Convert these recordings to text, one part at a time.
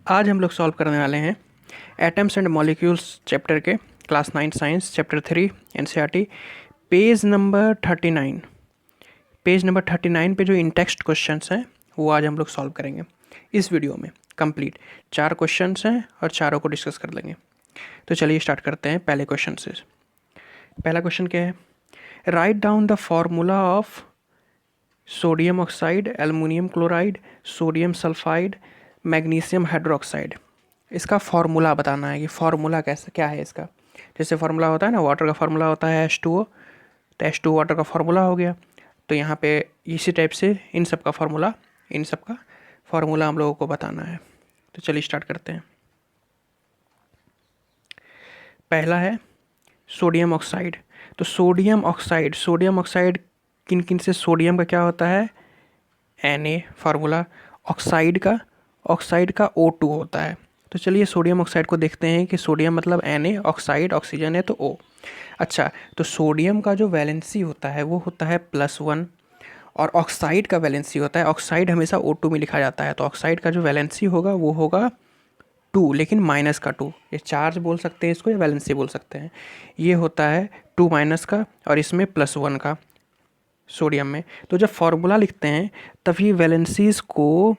आज हम लोग सॉल्व करने वाले हैं एटम्स एंड मॉलिक्यूल्स चैप्टर के class 9 science chapter 3 NCERT page number 39। Page number 39 पे जो इन टेक्स्ट क्वेश्चंस हैं वो आज हम लोग सॉल्व करेंगे इस वीडियो में। कंप्लीट 4 क्वेश्चंस हैं और चारों को डिस्कस कर लेंगे। तो चलिए स्टार्ट करते हैं पहले क्वेश्चन से। पहला क्वेश्चन क्या है? Write down the formula of sodium oxide, aluminium chloride, sodium sulphide, magnesium hydroxide. इसका फॉर्मूला बताना है कि फॉर्मूला कैसे क्या है इसका। जैसे फॉर्मूला होता है ना, वाटर का फॉर्मूला होता है H2O, तो H2O वाटर का फॉर्मूला हो गया। तो यहाँ पे इसी टाइप से इन सब का फॉर्मूला हम लोगों को बताना है। तो चलिए स्टार्ट करते हैं। पहला है सोडियम ऑक्साइड। तो सोडियम ऑक्साइड किन किन से सोडियम का क्या होता है? Na formula. ऑक्साइड का O2 होता है। तो चलिए सोडियम ऑक्साइड को देखते हैं कि सोडियम मतलब Na, ऑक्साइड ऑक्सीजन है तो O। अच्छा, तो सोडियम का जो वैलेंसी होता है वो होता है +1 और ऑक्साइड का वैलेंसी होता है, ऑक्साइड हमेशा O2 में लिखा जाता है, तो ऑक्साइड का जो वैलेंसी होगा वो होगा 2, लेकिन माइनस का 2। ये चार्ज बोल सकते हैं इसको या वैलेंसी बोल सकते हैं। ये होता है 2 माइनस का और इसमें +1 का सोडियम में। तो जब फॉर्मूला लिखते हैं तभी वैलेंसीज को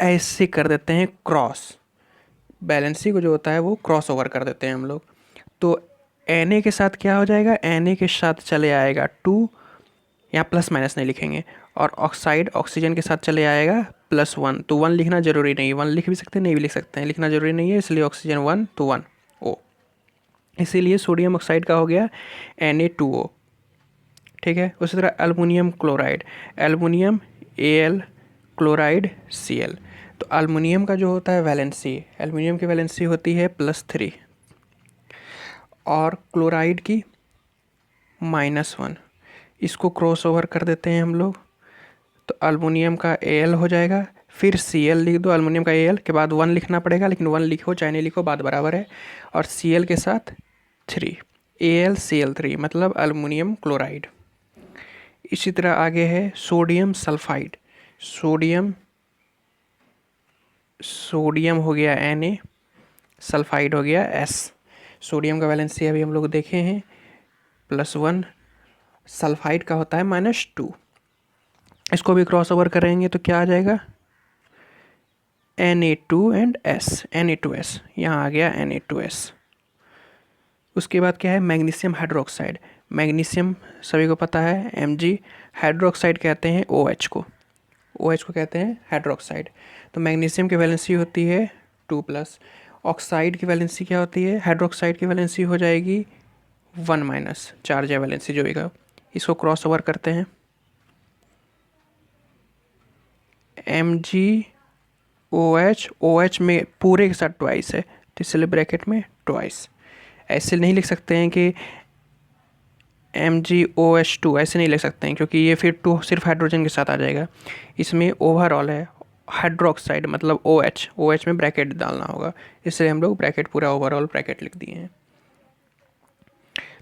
ऐसे कर देते हैं क्रॉस। वैलेंसी को जो होता है वो क्रॉस ओवर कर देते हैं हम लोग। तो Na के साथ क्या हो जाएगा? Na के साथ चले आएगा 2, यहाँ प्लस माइनस नहीं लिखेंगे, और ऑक्साइड ऑक्सीजन के साथ चले आएगा +1। तो 1 लिखना जरूरी नहीं, 1 लिख भी सकते हैं, नहीं भी लिख सकते हैं, लिखना जरूरी नहीं है, इसलिए ऑक्सीजन 1 तो 1 O। इसीलिए सोडियम ऑक्साइड का हो गया Na2O। ठीक है। उसी तरह aluminium chloride, aluminium Al, chloride Cl। तो अल्मुनियम का जो होता है वैलेंसी, एल्युमिनियम की वैलेंसी होती है +3 और क्लोराइड की -1। इसको क्रॉस ओवर कर देते हैं हम लोग, तो अल्मुनियम का Al हो जाएगा, फिर Cl लिख दो। अल्मुनियम का Al के बाद 1 लिखना पड़ेगा, लेकिन 1 लिखो चाहे नहीं लिखो बात बराबर है, और Cl के साथ 3, AlCl3 मतलब अल्मुनियम क्लोराइड। इसी तरह आगे है सोडियम सल्फाइड। सोडियम हो गया Na, सल्फाइड हो गया S। सोडियम का वैलेंसी अभी हम लोग देखे हैं +1, सल्फाइड का होता है -2। इसको भी क्रॉस ओवर करेंगे तो क्या आ जाएगा? Na2 एंड S, Na2S, यहाँ आ गया Na2S। उसके बाद क्या है? Magnesium hydroxide. मैग्नीशियम सभी को पता है Mg, हाइड्रोक्साइड कहते हैं OH को, OH को कहते हैं हाइड्रोक्साइड। तो मैग्नीशियम की वैलेंसी होती है 2+, ऑक्साइड की वैलेंसी क्या होती है? हाइड्रोक्साइड की वैलेंसी हो जाएगी 1-, चार्ज या वैलेंसी जो भी कहो। इसको क्रॉस ओवर करते हैं, MgOH में पूरे के साथ ट्वाइस है, तो इसलिए ब्रैकेट में ट्वाइस। ऐसे नहीं लिख सकते हैं कि MgOH2, ऐसे नहीं लिख सकते हैं, क्योंकि ये फिर 2 सिर्फ हाइड्रोजन के साथ आ जाएगा। इसमें ओवरऑल है हाइड्रोक्साइड मतलब OH में ब्रैकेट डालना होगा, इसलिए हम लोग ब्रैकेट पूरा ओवरऑल ब्रैकेट लिख दिए हैं।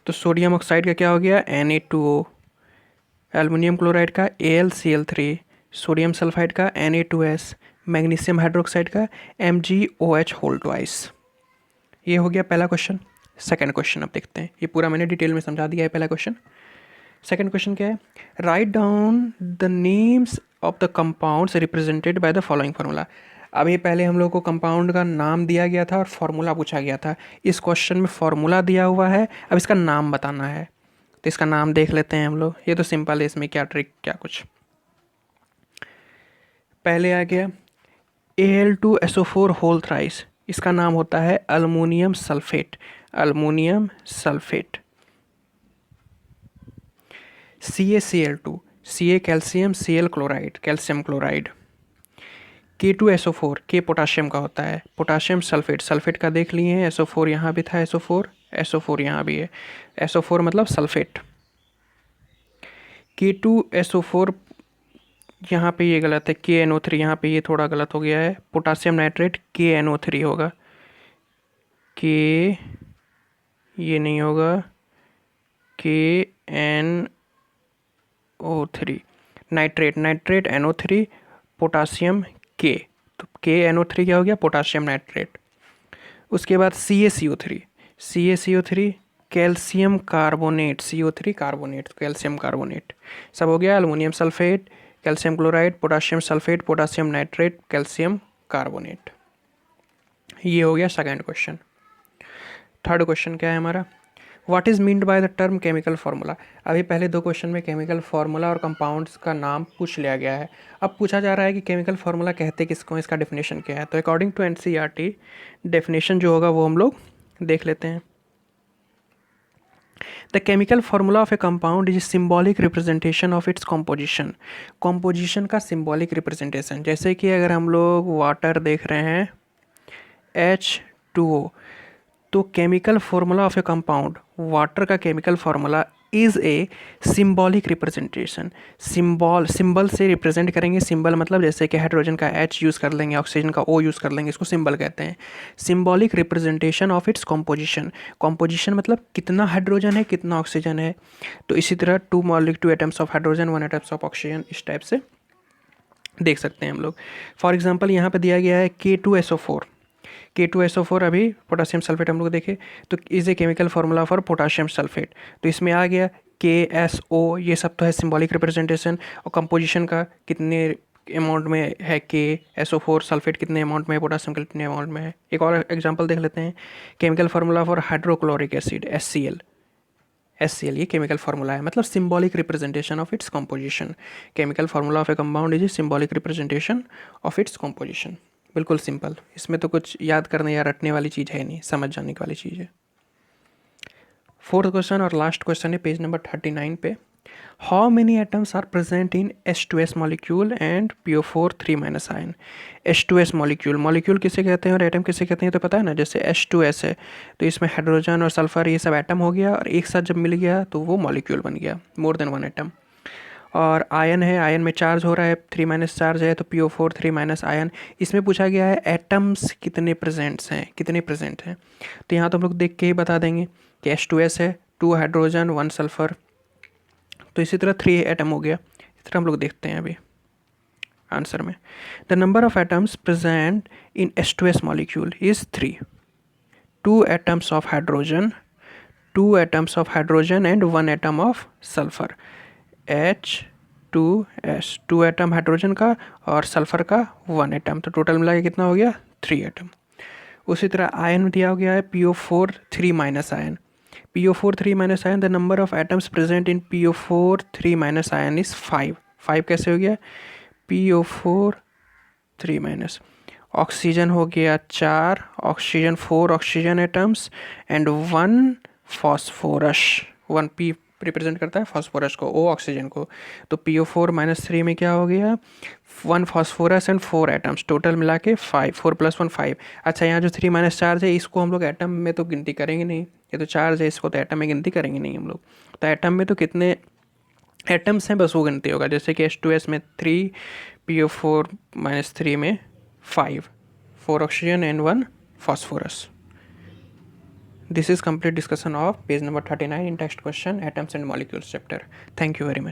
तो सोडियम ऑक्साइड का क्या हो गया? Na2O, एल्युमिनियम क्लोराइड का AlCl3, सोडियम सल्फाइड का Na2S, मैग्नीशियम हाइड्रोक्साइड का MgOH2। ये हो गया पहला क्वेश्चन। सेकंड क्वेश्चन अब देखते हैं, ये पूरा मैंने डिटेल में समझा दिया है पहला क्वेश्चन। सेकंड क्वेश्चन क्या है? Write down the names of the compounds represented by the following formula. अभी पहले हम लोग को कंपाउंड का नाम दिया गया था और फार्मूला पूछा गया था। इस क्वेश्चन में फार्मूला दिया हुआ है, अब इसका नाम बताना है। तो इसका नाम देख लेते हैं हम लोग, ये तो सिंपल है, इसमें क्या ट्रिक क्या कुछ। पहले आ गया Al2SO4 होल थ्राइस, इसका नाम होता है aluminium sulphate, aluminium sulphate. CaCl2, Ca calcium, Cl chloride, calcium chloride. K2SO4, K potassium का होता है, पोटाशियम सल्फेट, सल्फेट का देख लिए हैं, SO4 यहाँ भी था, SO4 यहाँ भी है, SO4 मतलब सल्फेट। K2SO4 यहाँ पे ये गलत है, KNO3 यहाँ पे ये थोड़ा गलत हो गया है, पोटासियम नाइट्रेट KNO3 होगा, K ये नहीं होगा, KNO3, nitrate NO3, potassium K, तो KNO3 क्या हो गया, पोटाशियम नाइट्रेट। उसके बाद CaCO3 calcium carbonate, CO3 carbonate, calcium carbonate सब हो गया। Aluminium sulphate, calcium chloride, potassium sulphate, potassium nitrate, calcium carbonate. ये हो गया सेकंड क्वेश्चन। थर्ड क्वेश्चन क्या है हमारा, what is meant by the term chemical formula. अभी पहले दो क्वेश्चन में केमिकल फार्मूला और कंपाउंड्स का नाम पूछ लिया गया है, अब पूछा जा रहा है कि केमिकल फार्मूला कहते किसको, इसका डेफिनेशन क्या है। तो अकॉर्डिंग टू NCERT डेफिनेशन जो होगा वो हम लोग देख लेते हैं। The chemical formula of a compound is symbolic representation of its composition. Composition का सिंबॉलिक रिप्रेजेंटेशन, जैसे कि अगर हम लोग वाटर देख रहे हैं H2O, तो chemical formula of a compound, water का chemical formula is a symbolic representation. Symbol से रिप्रेजेंट करेंगे। सिंबल मतलब जैसे कि हाइड्रोजन का H यूज़ कर लेंगे, ऑक्सीजन का O यूज़ कर लेंगे, इसको सिंबल कहते हैं। Symbolic representation of its composition, composition मतलब कितना हाइड्रोजन है कितना ऑक्सीजन है। तो इसी तरह 2 atoms of hydrogen 1 atoms of oxygen, इस टाइप से देख सकते हैं हम लोग। फॉर एग्जाम्पल यहाँ पर दिया गया है K2SO4 अभी पोटासियम सल्फेट हम लोग देखें तो is a chemical formula for potassium sulphate, तो इसमें आ गया KSO, ये सब तो है सिंबॉलिक रिप्रेजेंटेशन। और कंपोजिशन का कितने अमाउंट में है KSO4 सल्फेट, कितने अमाउंट में है पोटासियम, कितने अमाउंट में है। एक और एग्जांपल देख लेते हैं, chemical formula for hydrochloric acid HCl, ये केमिकल फार्मूला है, मतलब symbolic representation of its composition. Chemical formula of a compound is a symbolic representation of its composition. बिल्कुल सिंपल, इसमें तो कुछ याद करने या रटने वाली चीज़ है नहीं, समझ जाने वाली चीज़ है। फोर्थ क्वेश्चन और लास्ट क्वेश्चन है पेज नंबर 39 पे। How many atoms are present in H2S molecule and PO4 3- ion. H2S molecule किसे कहते हैं और एटम किसे कहते हैं तो पता है ना। जैसे H2S है तो इसमें हाइड्रोजन और सल्फर ये सब एटम हो गया, और एक साथ जब मिल गया तो वो मॉलिक्यूल बन गया, मोर देन 1 एटम। और आयन है, आयन में चार्ज हो रहा है, 3- चार्ज है, तो PO4 3- आयन। इसमें पूछा गया है एटम्स कितने प्रेजेंट हैं। तो यहाँ तो हम लोग देख के ही बता देंगे कि H2S है, 2 हाइड्रोजन 1 सल्फर, तो इसी तरह 3 एटम हो गया। इस तरह हम लोग देखते हैं अभी आंसर में। The number of atoms present in H2S molecule is 3, 2 atoms of hydrogen, 2 atoms of hydrogen and 1 atom of sulphur. H2S 2 atom hydrogen का और सल्फर का 1 एटम, तो टोटल मिला के कितना हो गया 3 एटम। उसी तरह आयन दिया गया है PO4 3- ion. PO4 3- ion, the number of atoms present in PO4 3- ion is 5। 5 कैसे हो गया, PO4 3-। ऑक्सीजन हो गया 4 oxygen, 4 oxygen atoms and 1 phosphorus, 1 P represent करता है फॉस्फोरस को, O ऑक्सीजन को। तो PO4 -3 में क्या हो गया, 1 फॉस्फोरस एंड 4 एटम्स, टोटल मिला के 5, 4 + 1 5। अच्छा, यहाँ जो 3- चार्ज है इसको हम लोग एटम में तो गिनती करेंगे नहीं, ये तो चार्ज है, इसको तो एटम में गिनती करेंगे नहीं हम लोग। तो एटम में तो कितने एटम्स हैं बस वो गिनती होगा। जैसे कि H2S में 3, PO4 -3 में 5, 4 oxygen and 1 phosphorus. This is complete discussion of page number 39 in text question atoms and molecules chapter. Thank you very much.